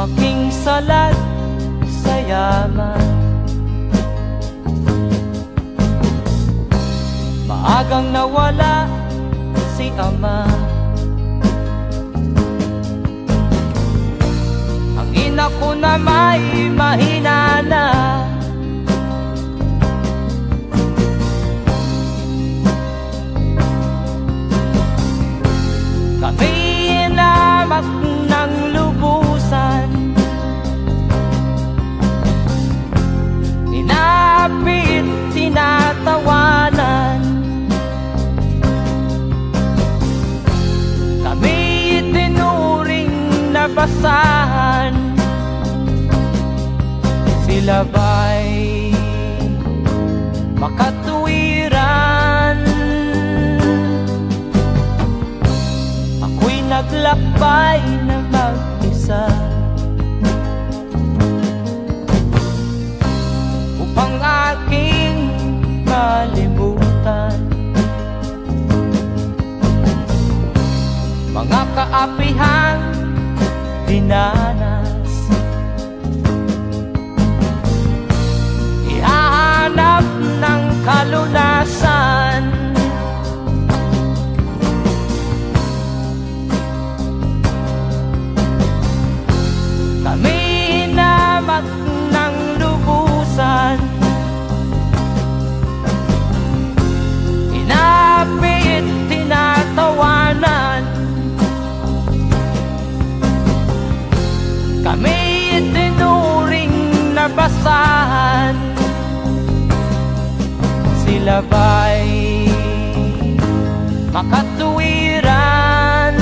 aking salat sa yaman. Maagang nawala si ama. Ang ina ko na may mahina na. Kami inamak ng lubusan, inapit, tinatawanan. Kami itinuring na basahan. Sila ba'y makatuwiran? Ako'y naglakbay na mag-isa upang aking malimutan mga kaapihang dinanas. Ihahanap ng kalunasan. Kami hinamak ng lubusan, inapit, tinatawanan. Kami itinuring na basahan. Sila ba'y makatuwiran?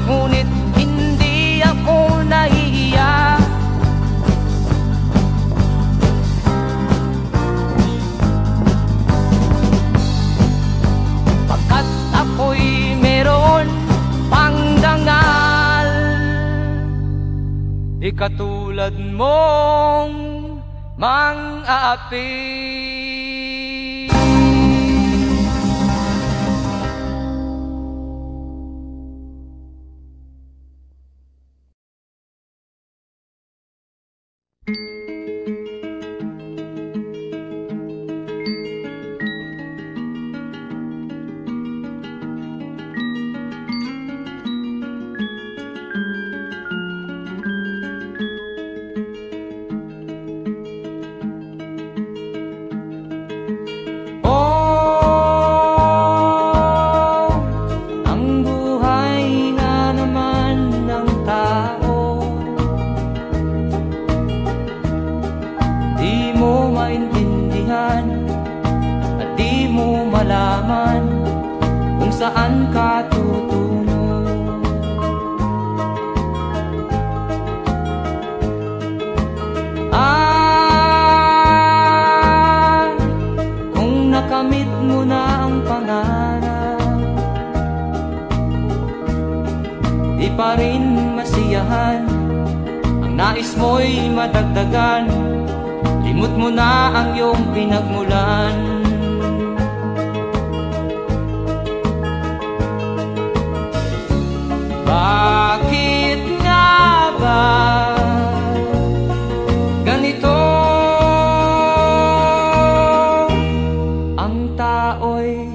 Ngunit hindi ako nahihiya. Pagkat ako'y meron pang dangal, di katulad mong mang-aapi. Saan ka tutungo? Kung nakamit mo na ang pangarap, di pa rin masiyahan. Ang nais mo'y madagdagan, limot mo na ang iyong pinagmulan. Bakit nga ba ganito? Ang tao'y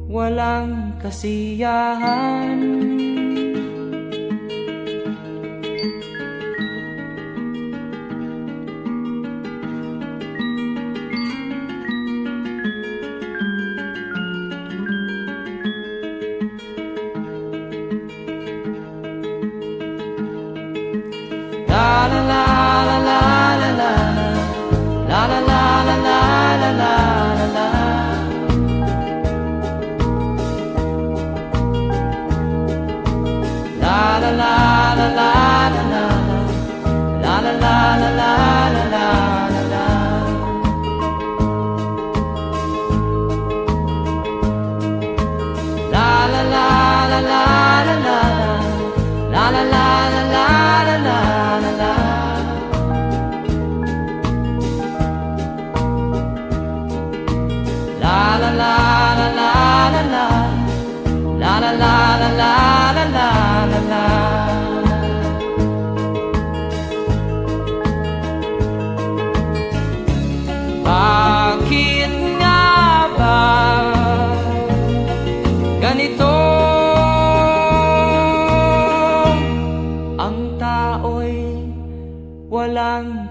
walang kasiyahan.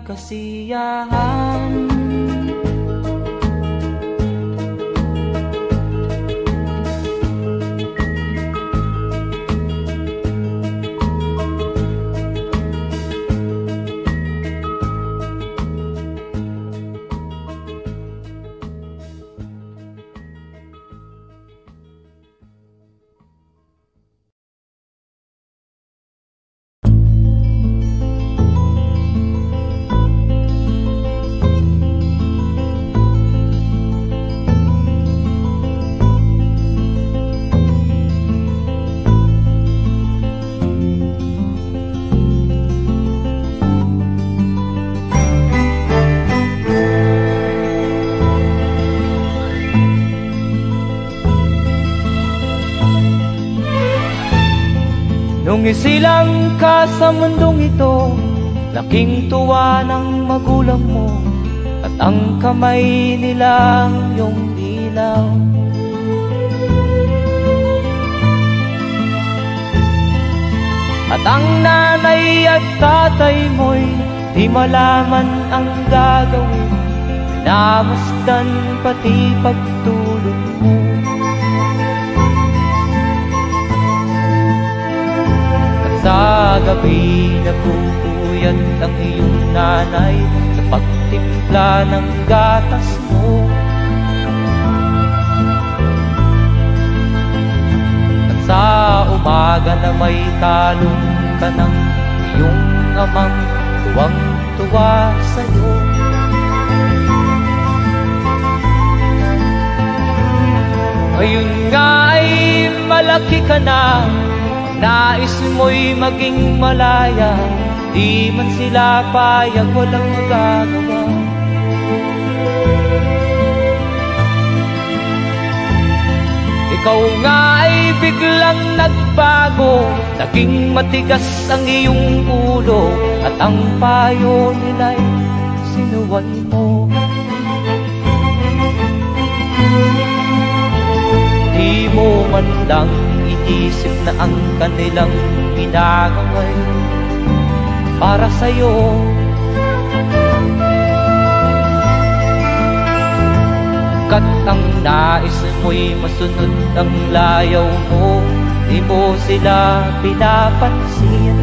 kasiyahan. Nung isilang ka sa mundong ito, laking tuwa ng magulang mo, at ang kamay nila iyong ilaw. At ang nanay at tatay mo'y di malaman ang gagawin, namasdan pati pagtulog mo. Sa gabi nagpupuyat ang iyong nanay sa pagtimpla ng gatas mo. At sa umaga na may talong ka ng iyong amang tuwang-tuwa sa'yo. Ngayon nga ay malaki ka na, nais mo'y maging malaya, di man sila payag, walang magagawa. Ikaw nga ay biglang nagbago, naging matigas ang iyong ulo, at ang payo nila'y sinuway mo. Di mo man lang iisip na ang kanilang ginagaway para sa'yo. Kat ang nais mo'y masunod ang layaw mo, di mo sila pinapansin.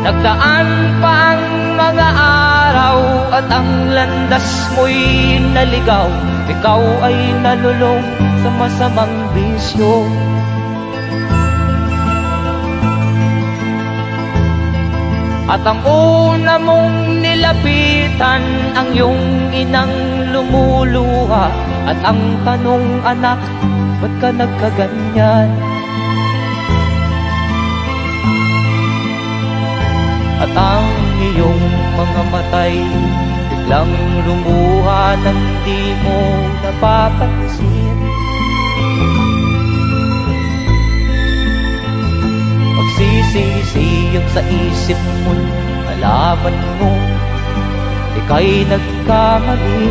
Nagdaan pa ang mga araw at ang landas mo'y naligaw, ikaw ay nalulong sa masamang bisyo. At ang una mong nilapitan ang iyong inang lumuluha, at ang tanong, anak, ba't ka nagkaganyan? At ang iyong mga matay biglang lumuha nang di mo napapansin. Magsisisiyag sa isip mo, nalaman mo ika'y nagkamali.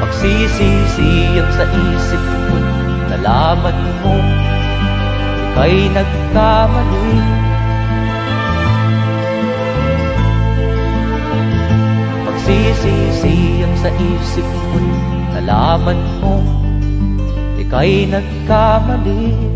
Magsisisiyag sa isip mo, nalaman mo ika'y nagkamali. Magsisisiyag sa isip mo, nalaman mo ika'y nagkamali.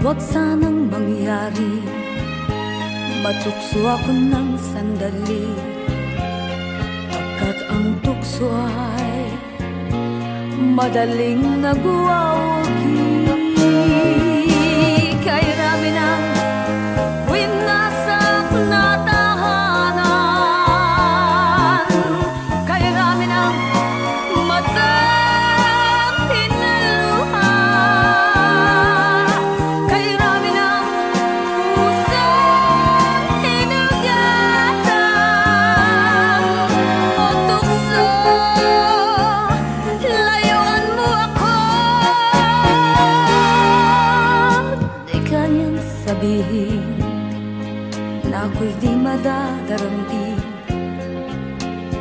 Huwag sanang mangyari, matukso ako ng sandali, pagkat ang tukso ay madaling nagwawagi. Kay rami ng winasak na tahanan, kay rami ng matang pinaluha, kay rami ng pusang hinugatan o tukso. Layuan mo ako, di kayang sabihin na ako'y di madadaramdin,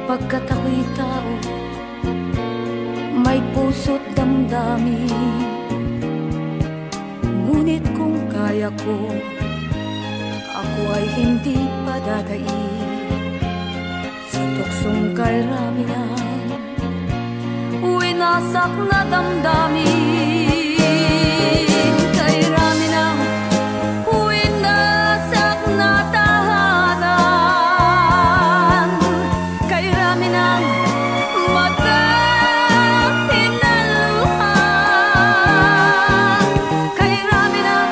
pagkat ako'y tao, may puso't damdamin. Ngunit kung kaya ko, ako ay hindi padadaig sa tuksong kay rami ng winasak na damdamin. Kay rami ng winasak na tahanan, kay rami ng matang pinaluha, kay rami ng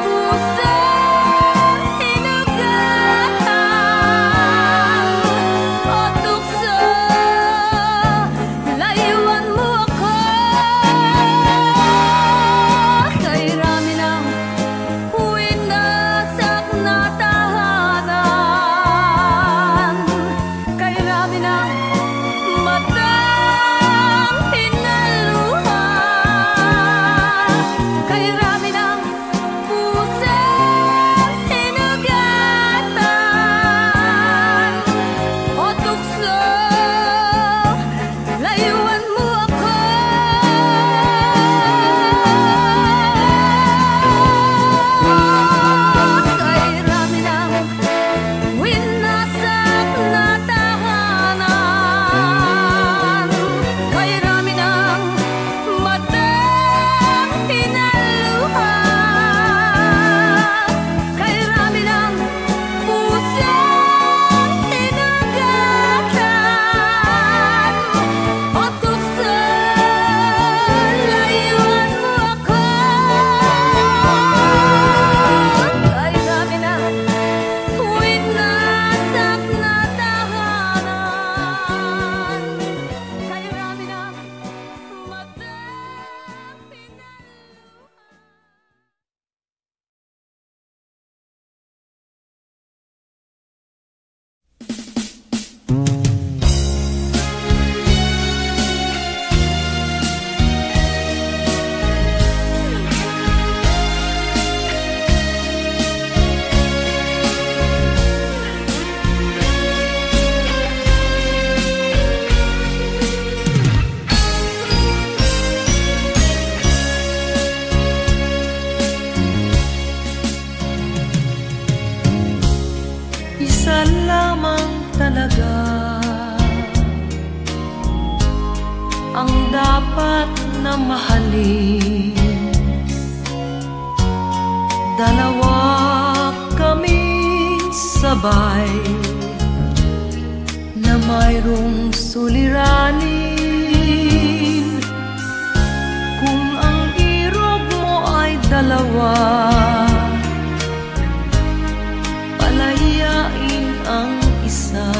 pusang hinugatan o tukso. Layuan mo ako, kay rami ng winasak na tahanan, kay rami ng matang pinaluha, kay rami ng pusang hinugatan o tukso. Layuan mo ako, kay rami ng winasak na tahanan, kay rami ng matang pinaluha, kay rami ng pusang hinugatan o tukso. Layuan mo ako, kay rami ng winasak na tahanan, kay rami ng matang Isa lamang talaga ang dapat na mahalin. Dalawa kaming sabay na mayroong suliranin. Kung ang irog mo ay dalawa, palayain ang isa.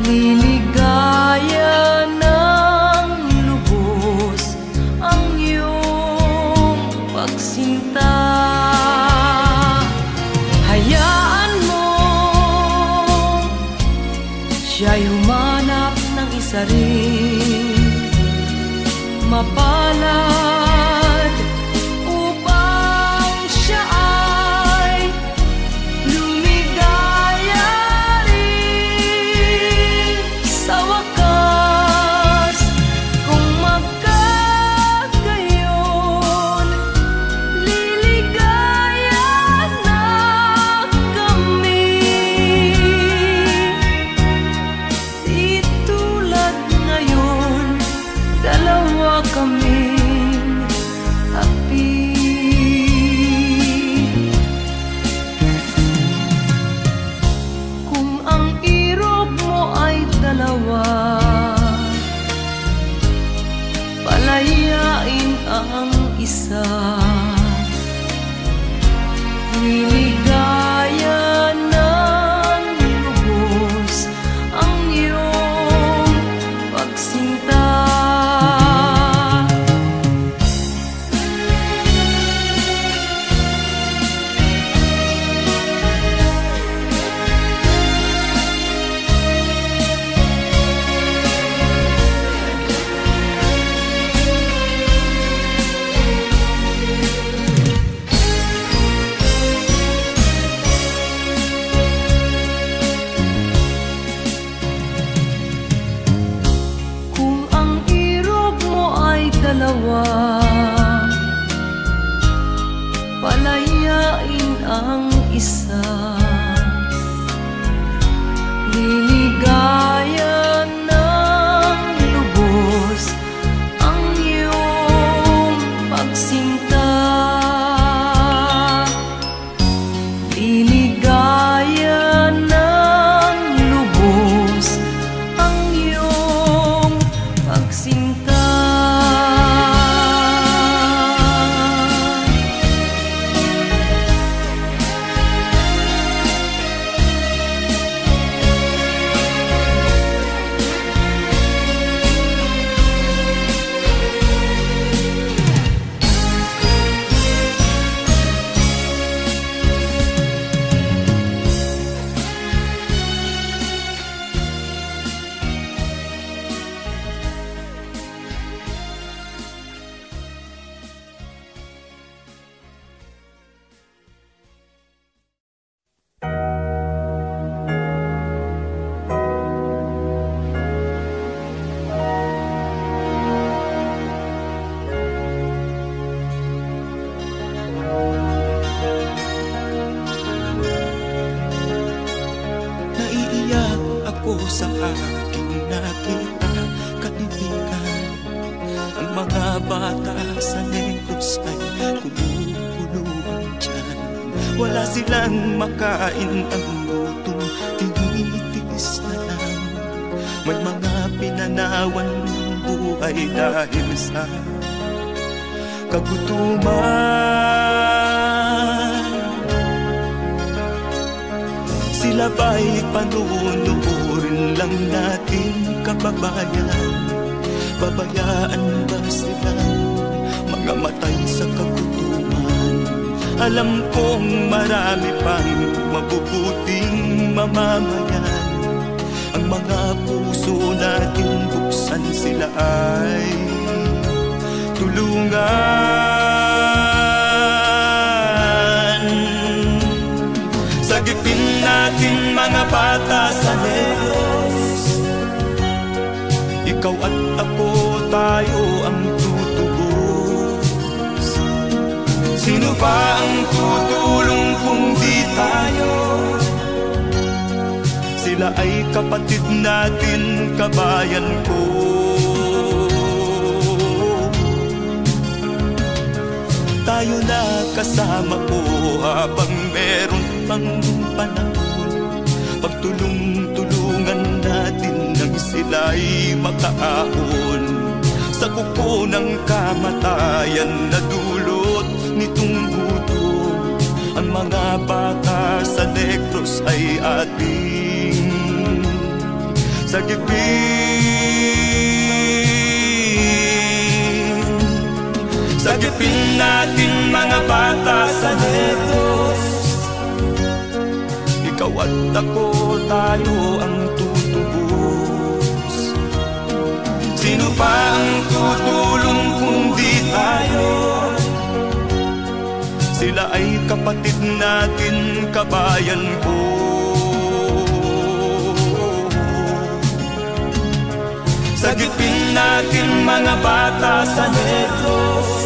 Liligaya ng lubos ang iyong pagsinta. Hayaan mo siya'y humanap ng isa rin, mapalad, upang siya ay lumigaya rin sa wakas. Kung magkagayon, liligaya na kami. Di tulad ngayon, dalawa kami. isa. Niligaya ng lubos ang iyong pagsinta. Dalawa, palayain ang isa. Liligaya ng lubos ang iyong pagsinta. Liligaya ng lubos ang iyong pagsinta. Sa aking nakita, kaibigan, ang mga bata sa Negros ay kumukuluan dyan. Wala silang makain, ang gutom tinitiis na lang. May mga pinanawan ng buhay dahil sa kagutuman. Sila ba'y panunurin lang natin, kababayan? Babayaan ba silang mga matay sa kagutuman? Alam kong marami pang mabubuting mamamayan. Ang mga puso natin buksan, sila ay tulungan. Sagipin natin mga bata sa Negros, ikaw at ako, tayo ang tutubos. Sino ba ang tutulong kung di tayo? Sila ay kapatid natin, kabayan ko. Tayo na kasama ko habang meron pang panahon. Pagtulong-tulungan natin nang sila'y makaahon sa kuko ng kamatayan na dulot nitong gutom. Ang mga bata sa Negros ay ating sagipin. Sagipin natin mga bata sa Negros, ikaw at ako, tayo ang tutubos. Sino pa ang tutulong kung di tayo? Sila ay kapatid natin, kabayan ko. Sagipin natin mga bata sa Negros,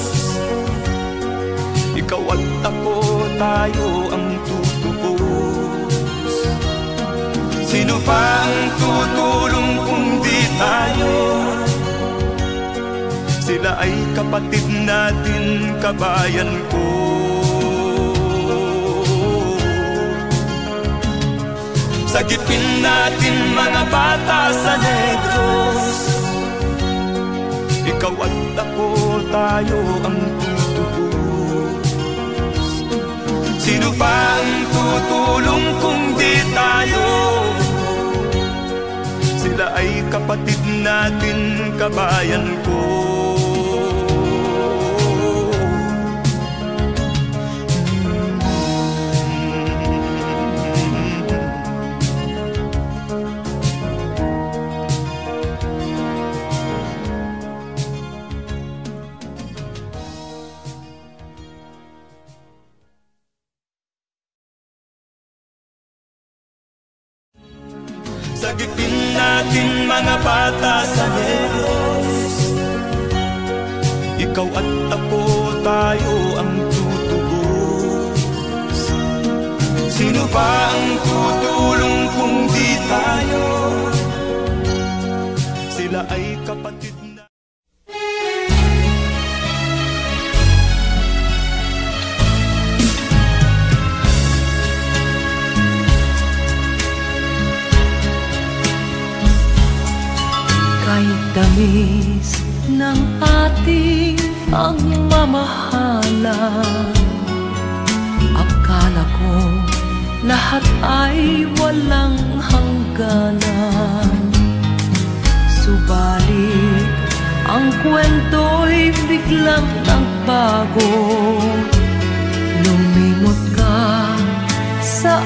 ikaw at ako, tayo ang tutubos. Sino pa ang tutulong kung di tayo? Sila ay kapatid natin, kabayan ko. Sagipin natin mga bata sa Negros, ikaw at ako, tayo ang tutubos. Sino pa ang tutulong kung di tayo? Sila ay kapatid natin, kabayan ko. Sagipin natin mga bata sa Diyos. Ikaw at ako, tayo ang tutubos. Sino pa ang tutulong kung di tayo? Sila ay kapatid na. Kahit tamis ng ating pagmamahalan, akala ko lahat ay walang hangganan. Subalit ang kwento'y biglang nagbago. Lumimot ka sa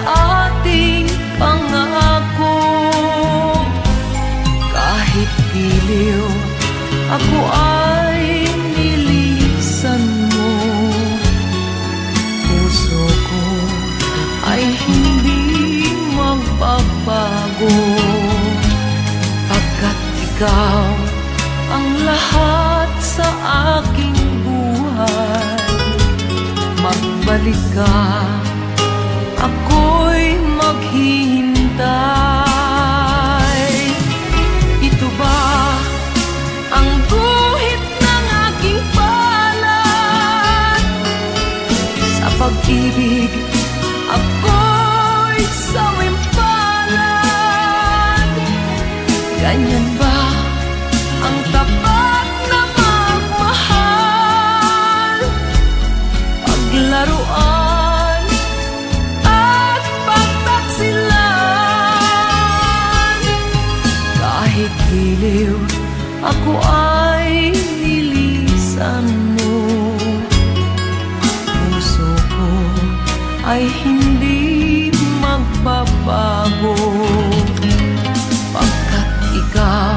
ating pangako. Kahit giliw, ako ay nilisan mo. Puso ko ay hindi magbabago, pagkat ikaw ang lahat sa aking buhay. Magbalik ka, ako'y maghihintay. Ang guhit ng aking palad, sa pag-ibig ako'y sawimpalad. Ganyan ba ang tapat na magmahal? Paglaruan at pagtaksilan. Kahit giliw, ako ay nilisan mo. Puso ko ay hindi magbabago, pagkat ikaw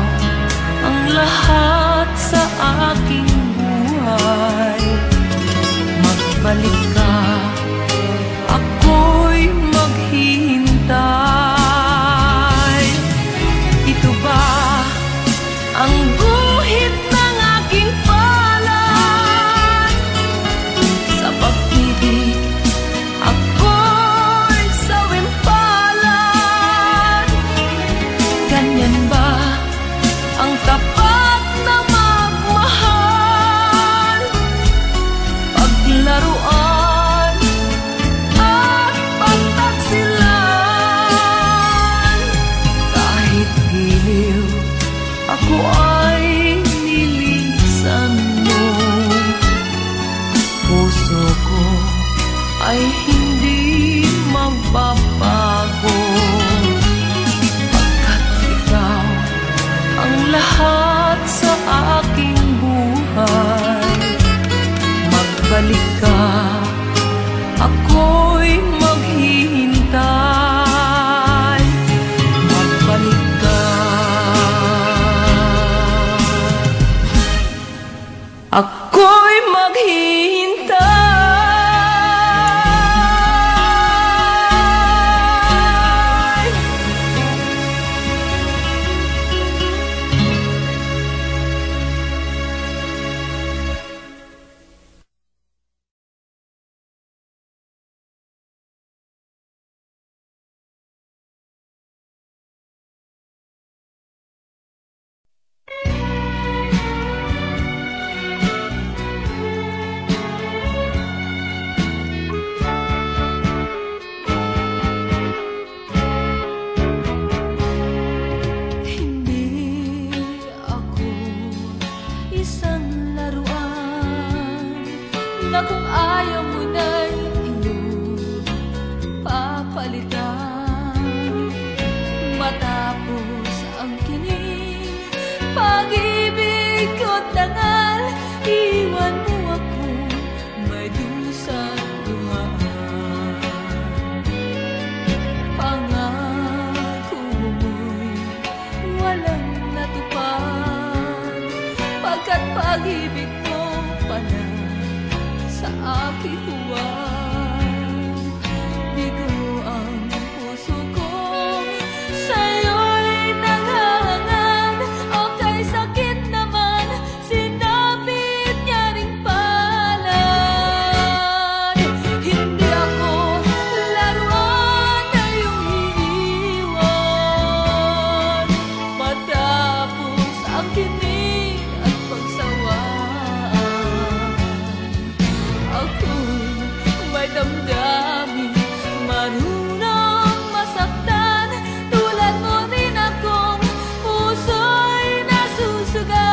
ang lahat sa aking buhay. Magbalik ka, ako'y maghihintay. Ito ba ang guhit pag-ibig mo pala sa aking huwag. Bigo ang puso ko sa'yo'y naghahangad. O kay sakit naman, sinapit niya ring palad. Hindi ako laruan na iyong iiwan matapos ang kinig at pagsawaan. Ako'y may damdamin, marunong masaktan. Tulad mo din akong puso'y nasusugatan.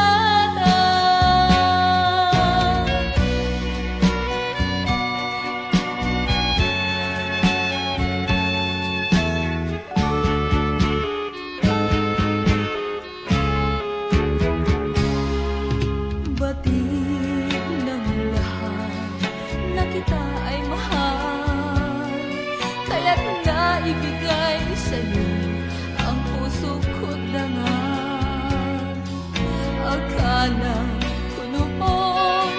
Batid ng lahat na kita ay mahal, kaya't naibigay sa'yo ang puso ko't dangal. Akala ko noon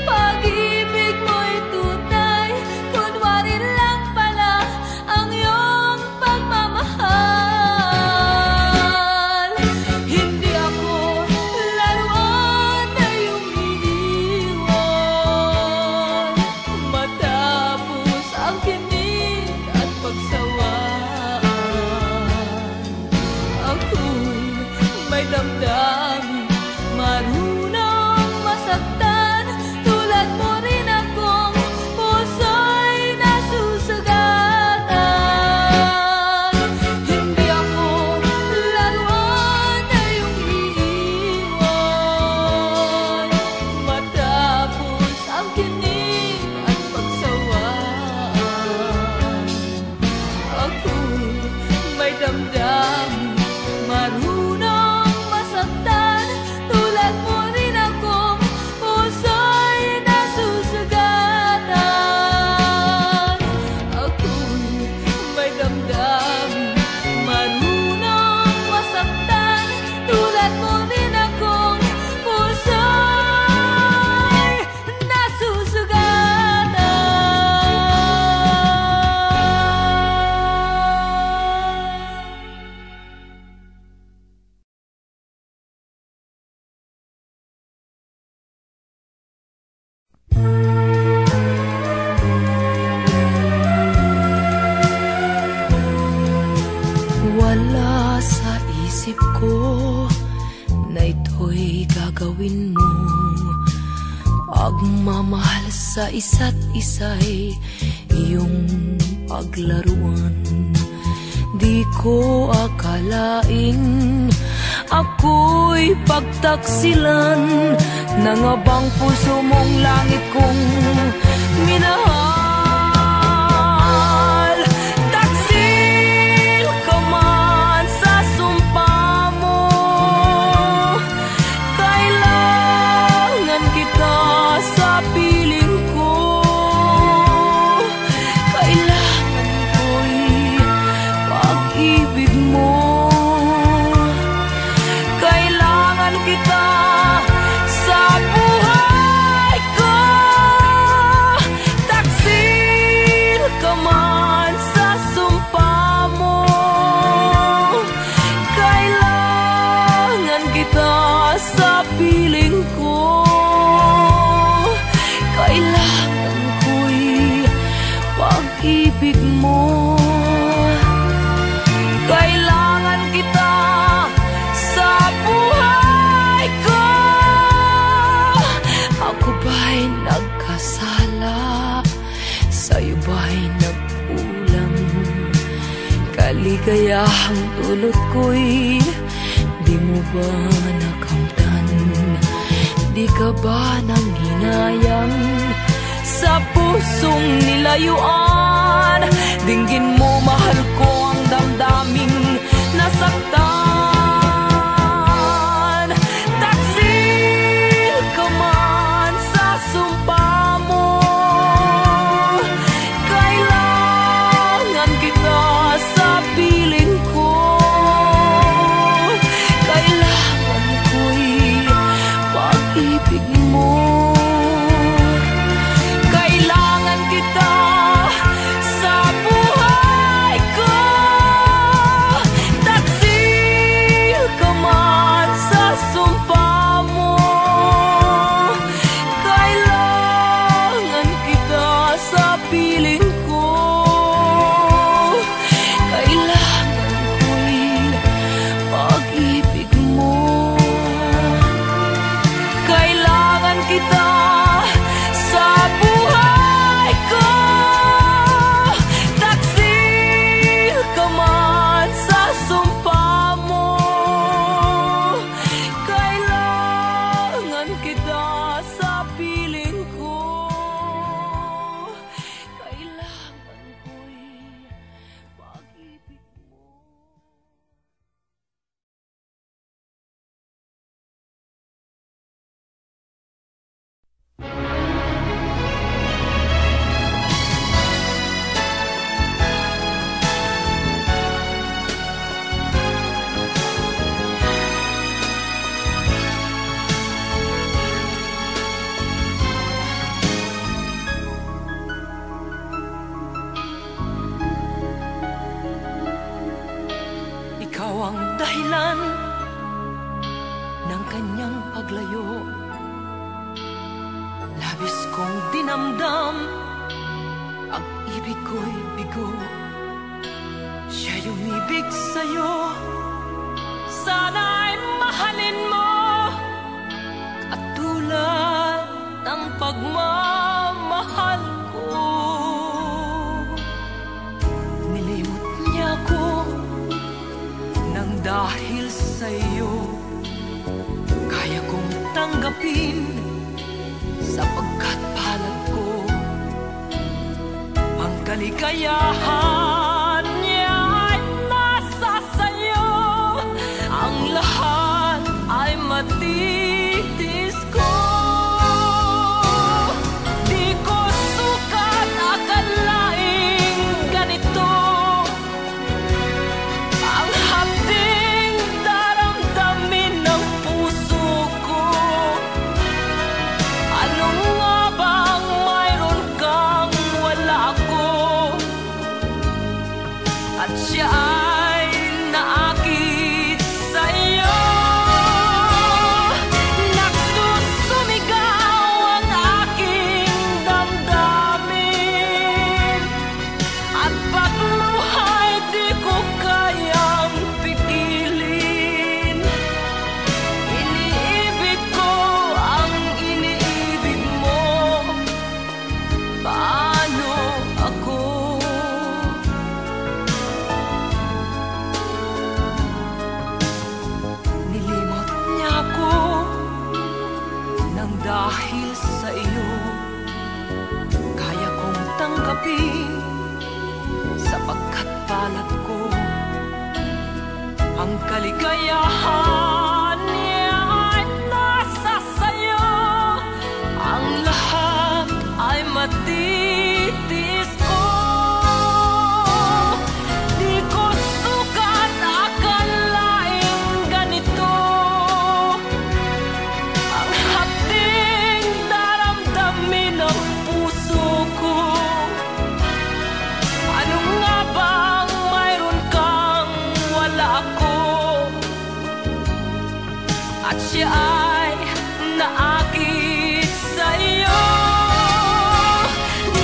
pag-ibig mo'y tunay, kunwari lang pala ang iyong pagmamahal. Hindi ako laruan na iyong iiwan matapos ang kinig at pagsawaan. Ako'y may damdamin, marunong masaktan. Tulad mo rin akong puso'y nasusugatan. Hindi ako laruan na iyong iiwan matapos ang kinig at pagsawaan. Ako'y may damdamin, marunong masaktan. Tulad mo rin akong puso'y nasusugatan. Ako'y may damdamin, marunong masaktan. Tulad mo rin akong puso'y nasusugatan. Wala sa isip ko na ito'y gagawin mo. Pagmamahal sa isa't isa'y iyong paglaruan. Di ko akalain ako'y pagtaksilan ng abang puso mong langit kong minahal. Taksil ka man sa sumpa mo, kailangan kita sa piling ko. Kailangan ko'y pag-ibig mo. Kailangan kita sa buhay ko. Taksil ka man sa sumpa mo, kailangan kita sa piling ko. Kailangan ko'y pag-ibig mo. Kailangan kita sa buhay ko. Ako ba'y nagkasala? Sa'yo ba'y nagkulang? Kaligayahang dulot ko'y di mo ba nakamtan? Di ka ba nanghinayang sa pusong nilayuan? Dinggin mo, mahal ko, ang damdaming nasaktan. Taksil ka man sa sumpa mo, kailangan kita sa piling ko. Kailangan ko'y pag-ibig mo. ang dahilan ng kanyang paglayo. Labis kong dinamdam, ang ibig ko'y bigo. Siya'y umibig sa'yo, sana'y mahalin mo, katulad ng pagmamahal ko. Nilimot niya ko nang dahil sa'yo, kaya kong tanggapin sapagkat palad ko. Ang kaligayahan niya ay nasa sa'yo, ang lahat ay matitis ko. Di ko sukat akalaing ganito ang hapding daramdamin ng puso ko. Ano nga bang mayroon kang wala ako, at siya ay naakit sa'yo. Nagsusumigaw ang aking damdamin, at pagluhay di ko kayang pigilin. Iniibig ko ang iniibig mo, paano ako? Nilimot niya ako nang dahil sa iyo, kaya kong tanggapin sapagkat palad ko. Ang kaligayahan niya ay nasa sayo, ang lahat ay matitis ko. Di ko sukat akalaing ganito ang hapding daramdamin ng puso ko. Ano nga bang mayroon kang wala ako, at siya ay naakit sa'yo.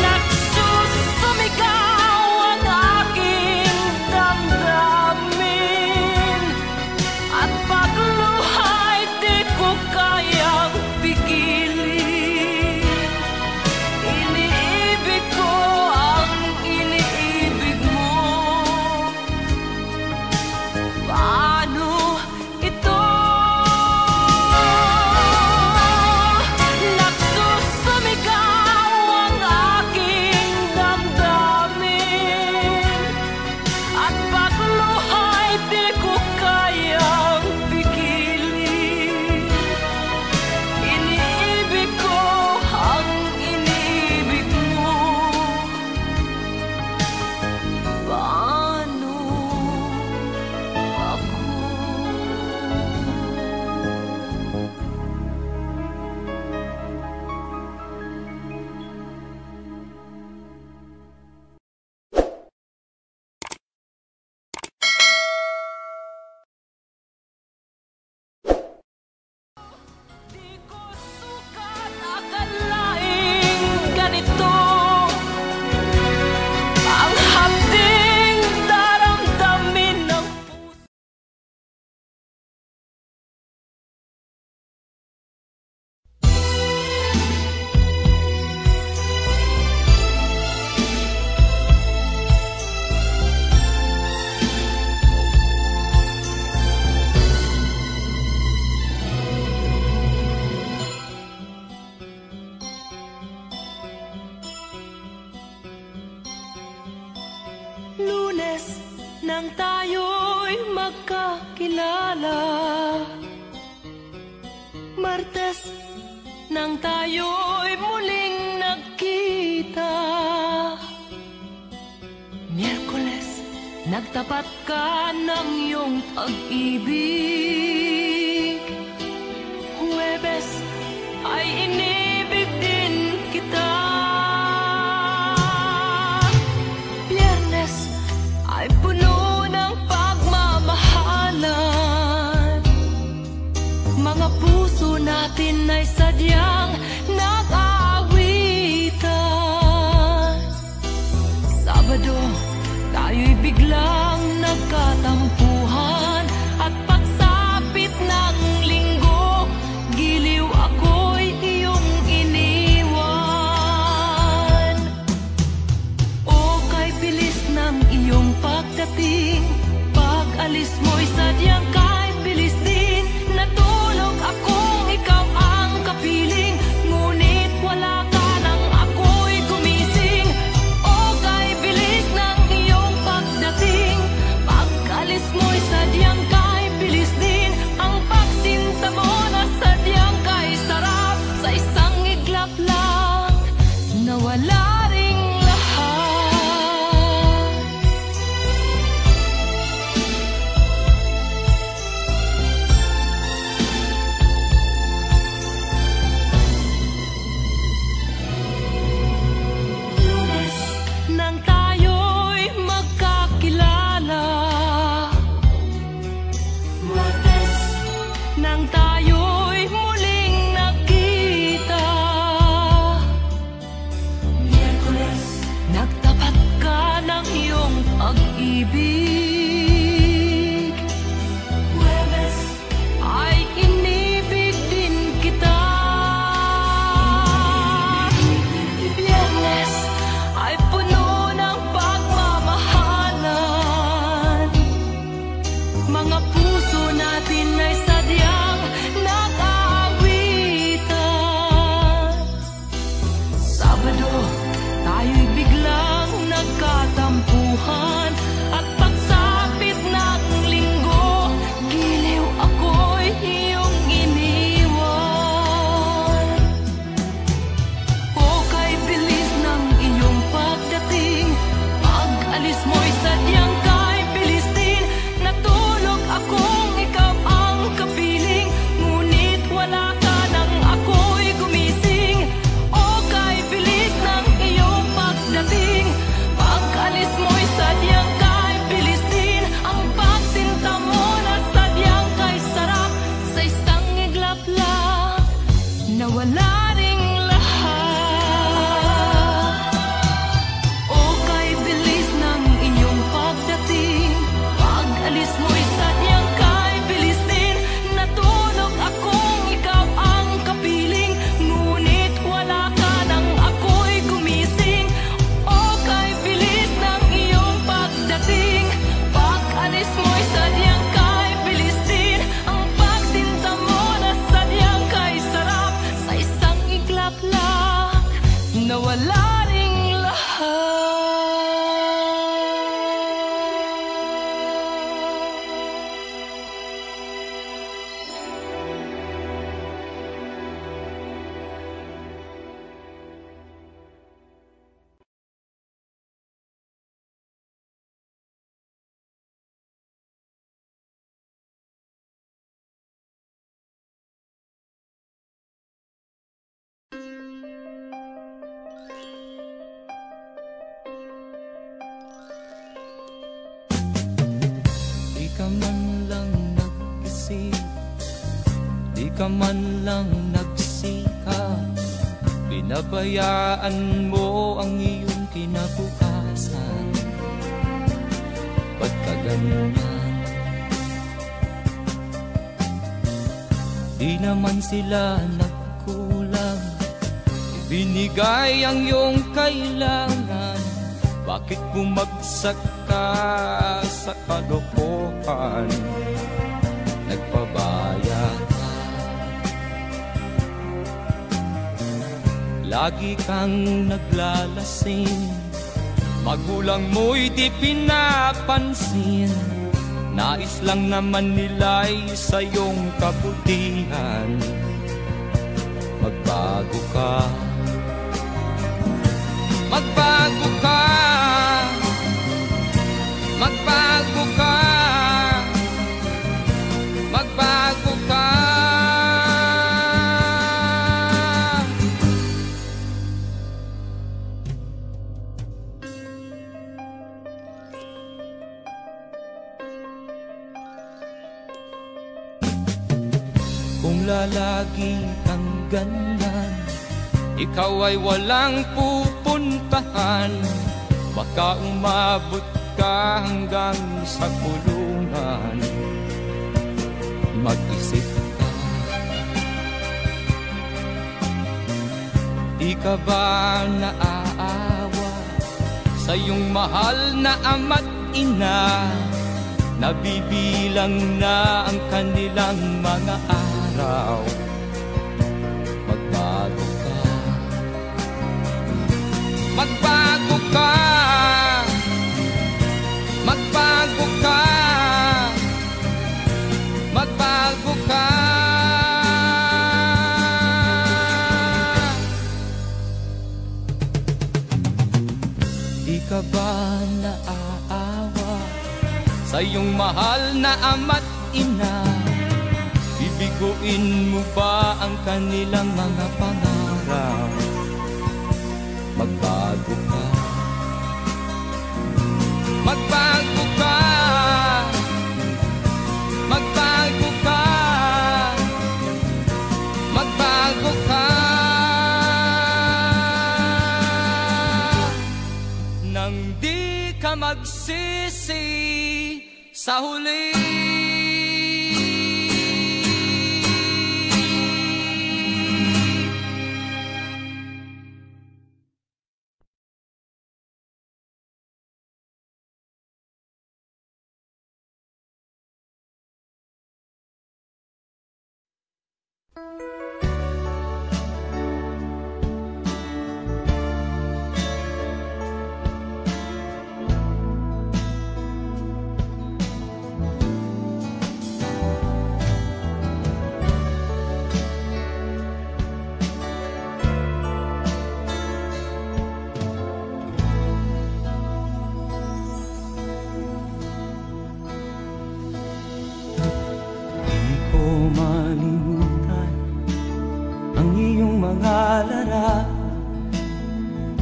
Nagsusumigaw ang aking damdamin, at pagluhay di ko kayang pigilin. Iniibig ko ang iniibig mo, paano ito? Nagsusumigaw ang aking damdamin, at pagluhay di ko kayang pigilin. Iniibig ko ang iniibig mo, paano ako? Di ko sukat akalaing ganito ang hapding daramdamin ng puso. Lunes nang tayo'y magkakilala, Martes nang tayo'y muling nagkita, Miyerkules nagtapat ka ng iyong pag-ibig, Huwebes ay inibig din kita, Biyernes ay puno ng pagmamahal, Pag-alis mo'y sadyang kahit bilis din. Natulog akong ikaw ang kapiling, ngunit wala ka nang ako'y gumising. O kay bilis ng iyong pagdating. Pag-alis mo'y sadyang kahit bilis din. Ang pagsinta mo na sadyang kay sarap, sa isang iglap lang nawala ring lahat. Nang tayo'y magkakilala, nang tayo'y muling nakita, nagtapat ka ng iyong pag-ibig. Ay inibig din kita. Biyernes ay puno ng pagmamahalan. Mga puso natin ay sadyang nag-aawitan. Sabado, tayo'y biglang nagkatampuhan. At pagsapit ng linggo, giliw ako'y iyong iniwan. O kay bilis ng iyong pagdating. Pag-alis mo'y sadyang kay bilis din. Natulog akong ikaw ang kapiling, ngunit wala ka nang ako'y gumising. O kay bilis ng iyong pagdating. Pag-alis mo'y sadyang kay bilis din. Ang pagsinta mo na sadyang kay sarap, sa isang iglap lang nawala ring lahat. O kay bilis ng iyong pagdating. Pag-alis mo'y sadyang kay bilis din. Natulog akong ikaw ang kapiling, ngunit wala ka nang ako'y gumising. O kay bilis ng iyong pagdating. Pag-alis mo'y sadyang kay bilis din. Ang pagsinta mo na sadyang kay sarap, sa isang iglap lang nawala ring lahat. Di ka man lang nag-isip, di ka man lang nagsikap, binabayaan mo ang iyong kinabukasan. Ba't ka ganyan? Di naman sila nagkulang, ibinigay ang iyong kailangan. Bakit bumagsak ka sa kalokohan? Nagpabaya ka, lagi kang naglalasing. Magulang mo'y di pinapansin, nais lang naman nila'y sa iyong kabutihan. Magbago ka, magbago ka, magbago ka, magbago ka. Kung lalagi kang ganyan, ikaw ay walang pupuntahan. Baka umabot ka hanggang sa kulungan. Mag-isip ka, di ka ba naaawa sa iyong mahal na ama't ina? nabibilang na ang kanilang mga araw. Magbago ka, magbago ka, magbago ka, magbago ka. Di ka ba naaawa sa iyong mahal na ama't ina? Bibiguin mo ba ang kanilang mga pangarap? Magbago ka, magbago ka, magbago ka, magbago ka. Nang di ka magsisi sa huli.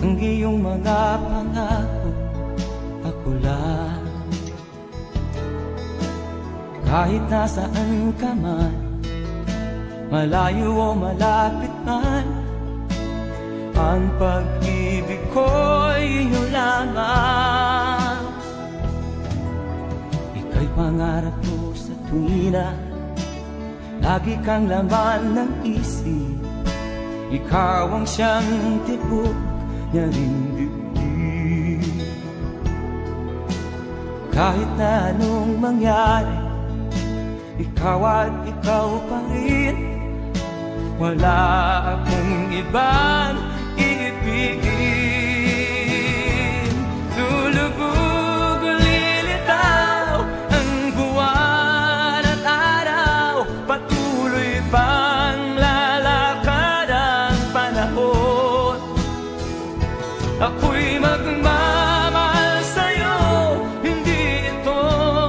Ang iyong mga pangako, ako lang. Kahit nasaan ka man, malayo o malapit man, ang pag-ibig ko'y iyo lamang. Ika'y pangarap ko sa tuwina, lagi kang laman ng isip. Ikaw ang siyang tibok niya ring dibdib. Kahit na anong mangyari, ikaw at ikaw pa rin. Wala akong ibang iibigin. Lulubog o lilitaw ang buwan at araw, patuloy pang lalakad ang panahon. Ako'y magmamahal sa'yo, hindi ito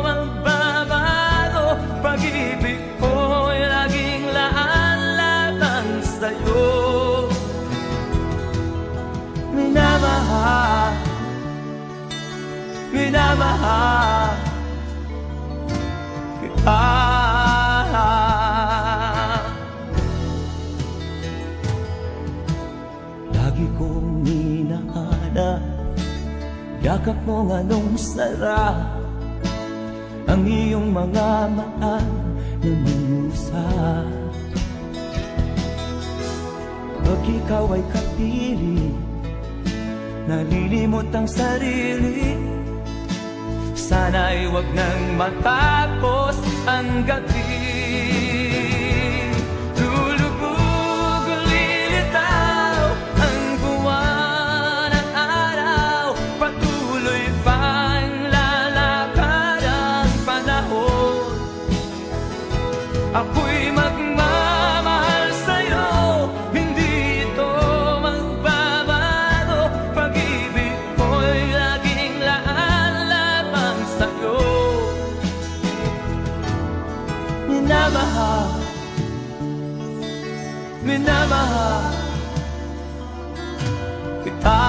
magbabago. Pag-ibig ko'y laging laan lamang sa'yo. Minamahal, minamahal kita. Lagi kong minahana, yakap mong anong sarap, ang iyong mga mata na minusa. Pag ikaw ay kapiling, nalilimot ang sarili. Sana'y wag nang matapos ang gabi. Lulubog o lilitaw ang buwan at araw, patuloy pang lalakad ang panahon. Ako'y magmamahal sa'yo, hindi ito magbabago. Pag-ibig ko'y laging laan lamang sa'yo. Minamahal, minamahal kita.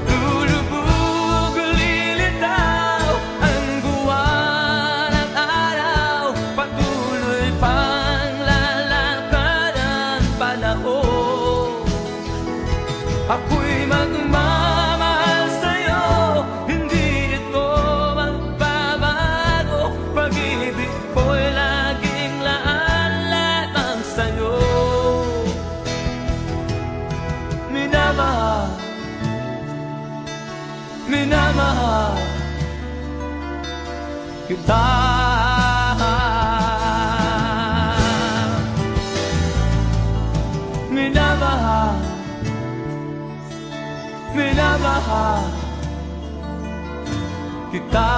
Lulubog o lilitaw ang buwan at araw, patuloy pang lalakad ang panahon. Ako'y magmamahal sa'yo, hindi ito magbabago. Pag-ibig ko'y minamahal kita. Minamahal, minamahal kita.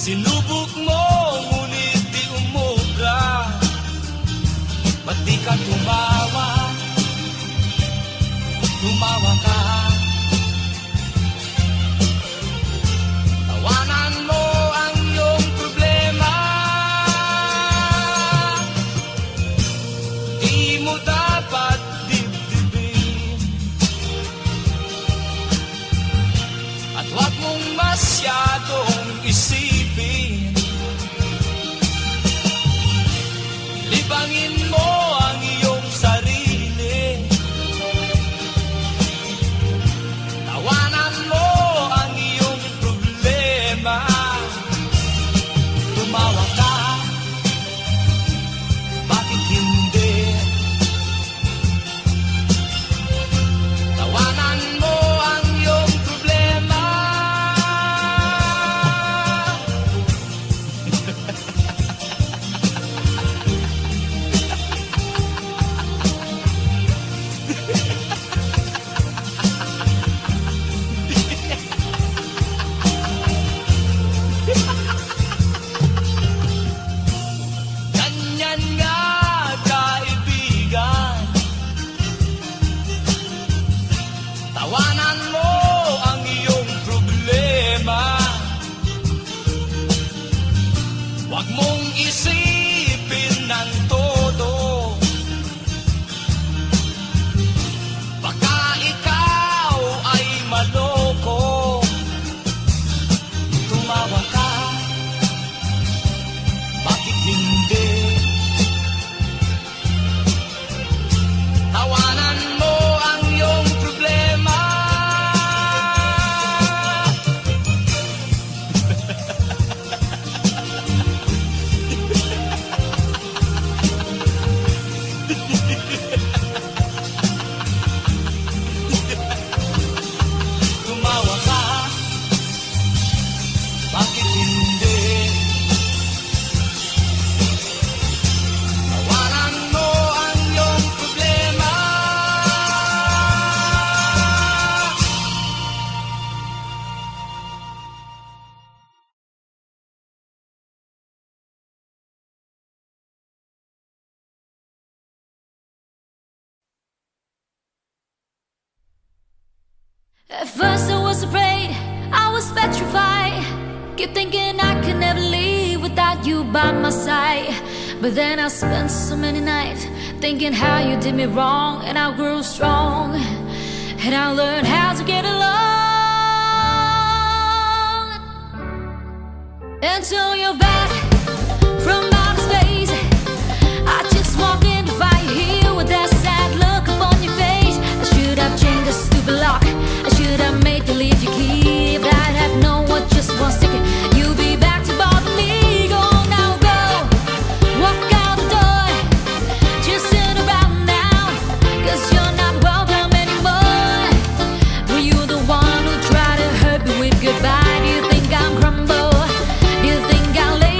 Sinubok mo, ngunit di umubra. Ba't di ka tumawa? Tumawa ka. Tawanan mo ang iyong problema. Di mo dapat dibdibin. At huwag mong masyadong isipin. Libangin mo ang iyong sarili. Tawanan mo ang iyong problema. Tumawa ka, bakit hindi? Tawanan mo ang iyong problema. Ganyan nga, kaibigan. Tawanan mo ang iyong problema. Huwag mong isipin ng todo. Baka ikaw ay maloko. Tumawa ka, bakit hindi? Tawanan mo ang iyong problema. Tumawa ka, bakit hindi? Tawanan mo ang iyong problema. At first I was afraid, I was petrified. Keep thinking I could never leave without you by my side. But then I spent so many nights thinking how you did me wrong. And I grew strong, and I learned how to get along. Until you're back from outer space, I just walked in to find you here with that sad look upon your face. I should have changed the stupid lock. I should have made you leave your key. If I'd have known what just one second you'd be back to bother me. Go now, go, walk out the door. Just turn around now, 'cause you're not welcome anymore. Were you the one who tried to hurt me with goodbye? Do you think I'm crumble? Do you think I'll let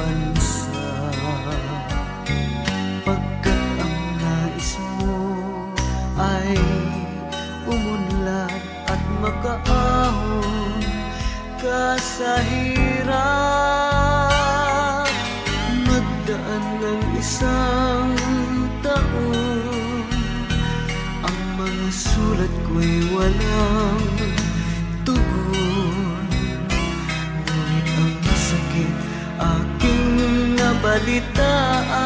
bansa. Pagkat ang nais mo ay umunlad at makaahon ka sa hirap. Magdaan ng isang taon, ang mga sulat ko'y walang tugon. Ngunit ang sakit aking nabalitaan,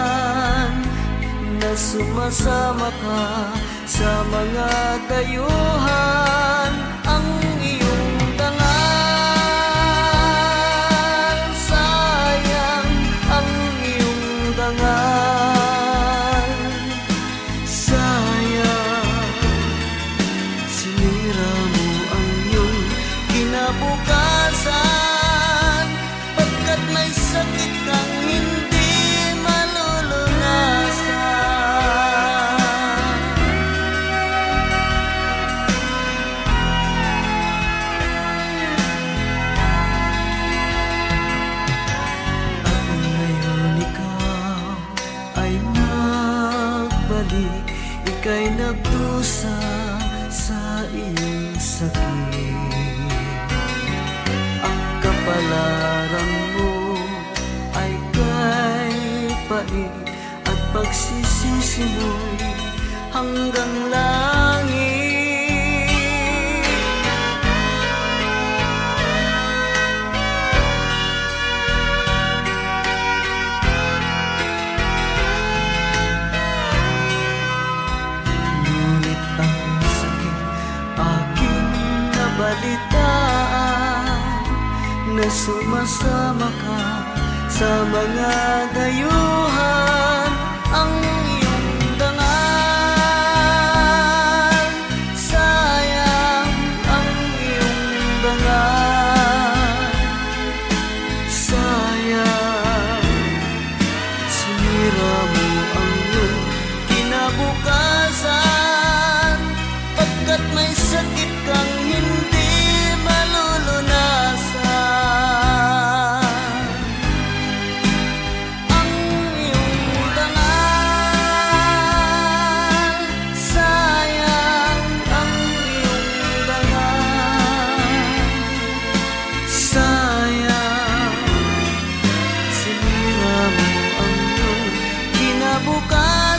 na sumasama ka sa mga dayuhan. Ang iyong dangal, sayang ang iyong dangal. Sayang, sinira mo ang iyong kinabukasan, pagkat may sakit kang hindi ika'y nagdusa sa iyong sakit. Ang kapalaran mo ay kay pait, at pagsisisi mo'y hanggang langit. Balitaan na sumasama ka sa mga dayuhan. Ang iyong dangal, sayang ang iyong dangal. Sayang, sinira mo ang iyong kinabukasan, pagkat may sakit kang hindi malulunasan. Ang iyong dangal, sayang ang iyong dangal. Sayang, sinira mo ang iyong kinabukasan,